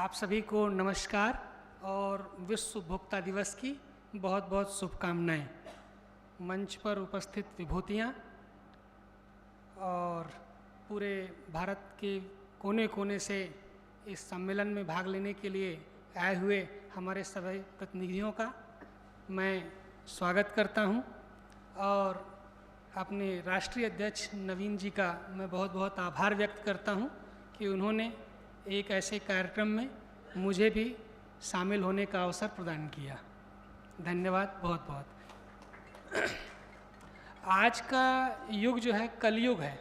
आप सभी को नमस्कार और विश्व उपभोक्ता दिवस की बहुत बहुत शुभकामनाएं। मंच पर उपस्थित विभूतियां और पूरे भारत के कोने कोने से इस सम्मेलन में भाग लेने के लिए आए हुए हमारे सभी प्रतिनिधियों का मैं स्वागत करता हूं और अपने राष्ट्रीय अध्यक्ष नवीन जी का मैं बहुत बहुत आभार व्यक्त करता हूं कि उन्होंने एक ऐसे कार्यक्रम में मुझे भी शामिल होने का अवसर प्रदान किया। धन्यवाद बहुत बहुत। आज का युग जो है कलयुग है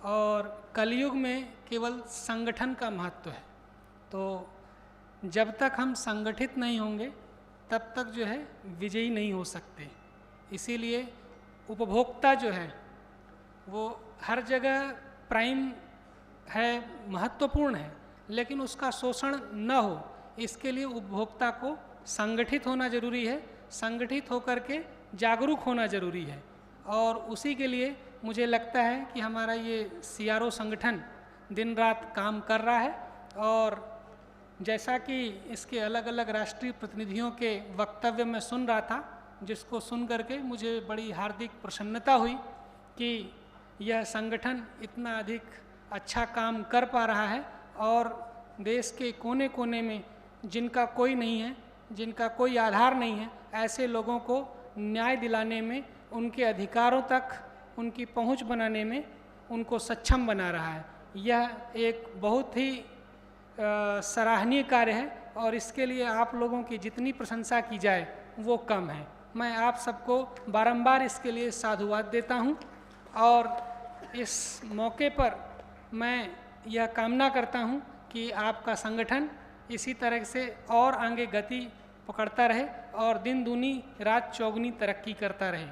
और कलयुग में केवल संगठन का महत्व है। तो जब तक हम संगठित नहीं होंगे तब तक जो है विजयी नहीं हो सकते। इसीलिए उपभोक्ता जो है वो हर जगह प्राइम है, महत्वपूर्ण है, लेकिन उसका शोषण न हो इसके लिए उपभोक्ता को संगठित होना जरूरी है, संगठित होकर के जागरूक होना जरूरी है। और उसी के लिए मुझे लगता है कि हमारा ये CRO संगठन दिन रात काम कर रहा है। और जैसा कि इसके अलग अलग राष्ट्रीय प्रतिनिधियों के वक्तव्य में सुन रहा था, जिसको सुन करके मुझे बड़ी हार्दिक प्रसन्नता हुई कि यह संगठन इतना अधिक अच्छा काम कर पा रहा है और देश के कोने कोने में जिनका कोई नहीं है, जिनका कोई आधार नहीं है, ऐसे लोगों को न्याय दिलाने में, उनके अधिकारों तक उनकी पहुंच बनाने में उनको सक्षम बना रहा है। यह एक बहुत ही सराहनीय कार्य है और इसके लिए आप लोगों की जितनी प्रशंसा की जाए वो कम है। मैं आप सबको बारंबार इसके लिए साधुवाद देता हूं और इस मौके पर मैं यह कामना करता हूं कि आपका संगठन इसी तरह से और आगे गति पकड़ता रहे और दिन दूनी रात चौगुनी तरक्की करता रहे।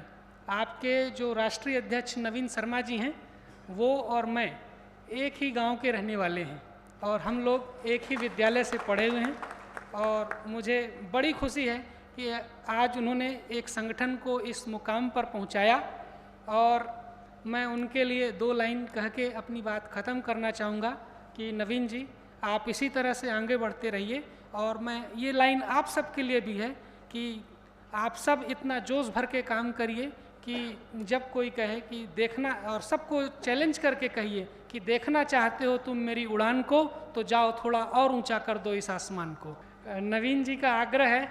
आपके जो राष्ट्रीय अध्यक्ष नवीन शर्मा जी हैं, वो और मैं एक ही गांव के रहने वाले हैं और हम लोग एक ही विद्यालय से पढ़े हुए हैं और मुझे बड़ी खुशी है कि आज उन्होंने एक संगठन को इस मुकाम पर पहुंचाया। और मैं उनके लिए 2 लाइन कह के अपनी बात ख़त्म करना चाहूँगा कि नवीन जी, आप इसी तरह से आगे बढ़ते रहिए। और मैं ये लाइन आप सब के लिए भी है कि आप सब इतना जोश भर के काम करिए कि जब कोई कहे कि देखना, और सबको चैलेंज करके कहिए कि देखना चाहते हो तुम मेरी उड़ान को, तो जाओ थोड़ा और ऊंचा कर दो इस आसमान को। नवीन जी का आग्रह है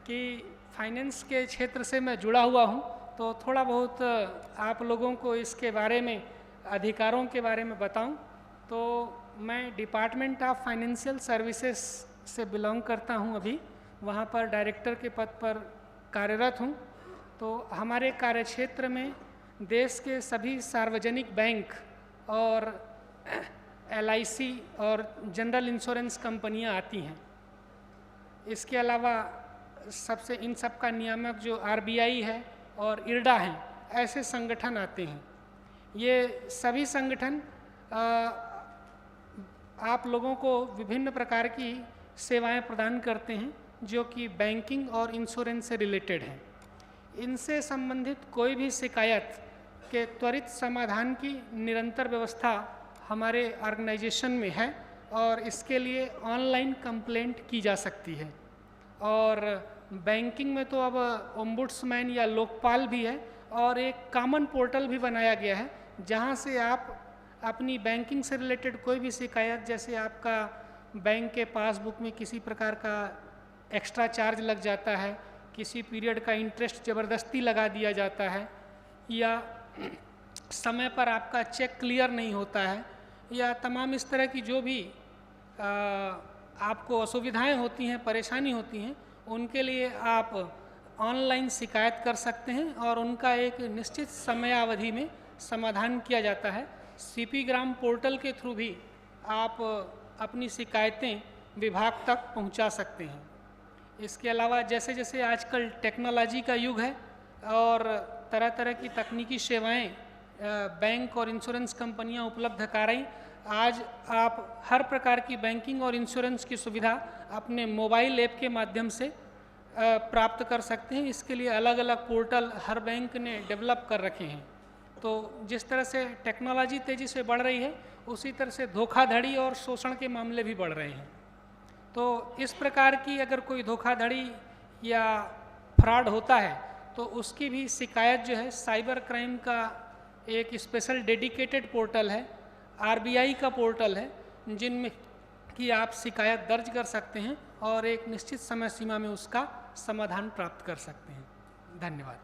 कि फाइनेंस के क्षेत्र से मैं जुड़ा हुआ हूँ, तो थोड़ा बहुत आप लोगों को इसके बारे में, अधिकारों के बारे में बताऊं। तो मैं डिपार्टमेंट ऑफ फाइनेंशियल सर्विसेज से बिलोंग करता हूं, अभी वहां पर डायरेक्टर के पद पर कार्यरत हूं। तो हमारे कार्यक्षेत्र में देश के सभी सार्वजनिक बैंक और LIC और जनरल इंश्योरेंस कंपनियां आती हैं। इसके अलावा सबसे इन सब का नियामक जो RBI है और IRDA हैं, ऐसे संगठन आते हैं। ये सभी संगठन आप लोगों को विभिन्न प्रकार की सेवाएं प्रदान करते हैं जो कि बैंकिंग और इंश्योरेंस से रिलेटेड हैं। इनसे संबंधित कोई भी शिकायत के त्वरित समाधान की निरंतर व्यवस्था हमारे ऑर्गेनाइजेशन में है और इसके लिए ऑनलाइन कंप्लेंट की जा सकती है। और बैंकिंग में तो अब ओम्बुड्समैन या लोकपाल भी है और एक कॉमन पोर्टल भी बनाया गया है जहां से आप अपनी बैंकिंग से रिलेटेड कोई भी शिकायत, जैसे आपका बैंक के पासबुक में किसी प्रकार का एक्स्ट्रा चार्ज लग जाता है, किसी पीरियड का इंटरेस्ट ज़बरदस्ती लगा दिया जाता है, या समय पर आपका चेक क्लियर नहीं होता है, या तमाम इस तरह की जो भी आपको असुविधाएं होती हैं, परेशानी होती हैं, उनके लिए आप ऑनलाइन शिकायत कर सकते हैं और उनका एक निश्चित समयावधि में समाधान किया जाता है। CP ग्राम पोर्टल के थ्रू भी आप अपनी शिकायतें विभाग तक पहुंचा सकते हैं। इसके अलावा जैसे जैसे आजकल टेक्नोलॉजी का युग है और तरह तरह की तकनीकी सेवाएं बैंक और इंश्योरेंस कंपनियां उपलब्ध करा रही, आज आप हर प्रकार की बैंकिंग और इंश्योरेंस की सुविधा अपने मोबाइल ऐप के माध्यम से प्राप्त कर सकते हैं। इसके लिए अलग अलग पोर्टल हर बैंक ने डेवलप कर रखे हैं। तो जिस तरह से टेक्नोलॉजी तेज़ी से बढ़ रही है, उसी तरह से धोखाधड़ी और शोषण के मामले भी बढ़ रहे हैं। तो इस प्रकार की अगर कोई धोखाधड़ी या फ्रॉड होता है तो उसकी भी शिकायत जो है साइबर क्राइम का एक स्पेशल डेडिकेटेड पोर्टल है, आरबीआई का पोर्टल है, जिनमें कि आप शिकायत दर्ज कर सकते हैं और एक निश्चित समय सीमा में उसका समाधान प्राप्त कर सकते हैं। धन्यवाद।